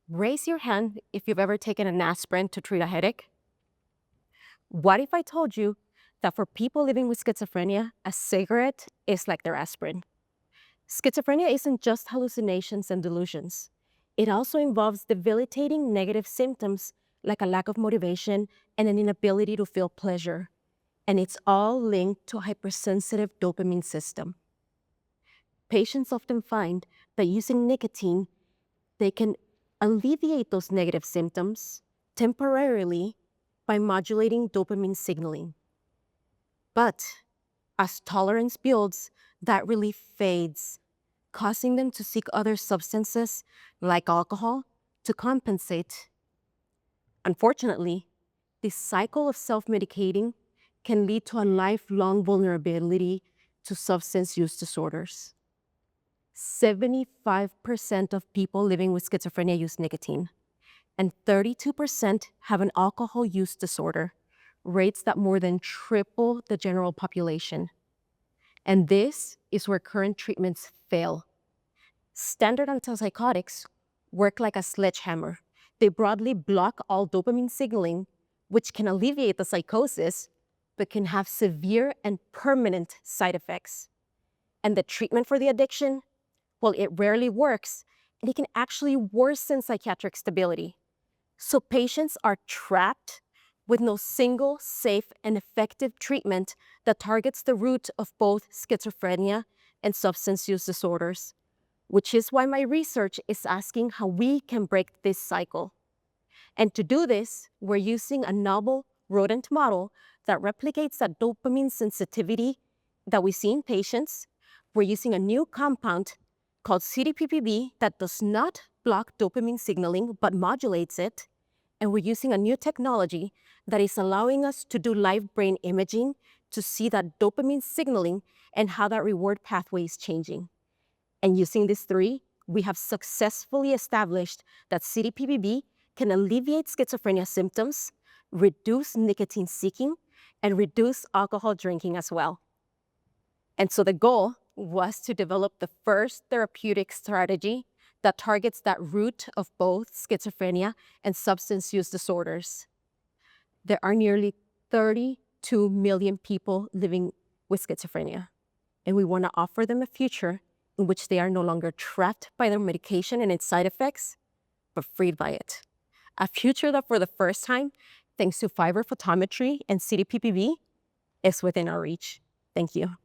Raise your hand if you've ever taken an aspirin to treat a headache. What if I told you that for people living with schizophrenia, a cigarette is like their aspirin? Schizophrenia isn't just hallucinations and delusions. It also involves debilitating negative symptoms like a lack of motivation and an inability to feel pleasure. And it's all linked to a hypersensitive dopamine system. Patients often find that using nicotine, they can alleviate those negative symptoms temporarily by modulating dopamine signaling. But as tolerance builds, that relief fades, causing them to seek other substances like alcohol to compensate. Unfortunately, this cycle of self-medicating can lead to a lifelong vulnerability to substance use disorders. 75% of people living with schizophrenia use nicotine, and 32% have an alcohol use disorder, rates that more than triple the general population. And this is where current treatments fail. Standard antipsychotics work like a sledgehammer. They broadly block all dopamine signaling, which can alleviate the psychosis, but can have severe and permanent side effects. And the treatment for the addiction, well, it rarely works, and it can actually worsen psychiatric stability. So patients are trapped with no single, safe, and effective treatment that targets the root of both schizophrenia and substance use disorders, which is why my research is asking how we can break this cycle. And to do this, we're using a novel rodent model that replicates that dopamine sensitivity that we see in patients. We're using a new compound called CDPPB that does not block dopamine signaling but modulates it. And we're using a new technology that is allowing us to do live brain imaging to see that dopamine signaling and how that reward pathway is changing. And using these three, we have successfully established that CDPPB can alleviate schizophrenia symptoms, reduce nicotine seeking, and reduce alcohol drinking as well. And so the goal was to develop the first therapeutic strategy that targets that root of both schizophrenia and substance use disorders. There are nearly 32 million people living with schizophrenia, and we want to offer them a future in which they are no longer trapped by their medication and its side effects, but freed by it. A future that for the first time, thanks to fiber photometry and CDPPB, is within our reach. Thank you.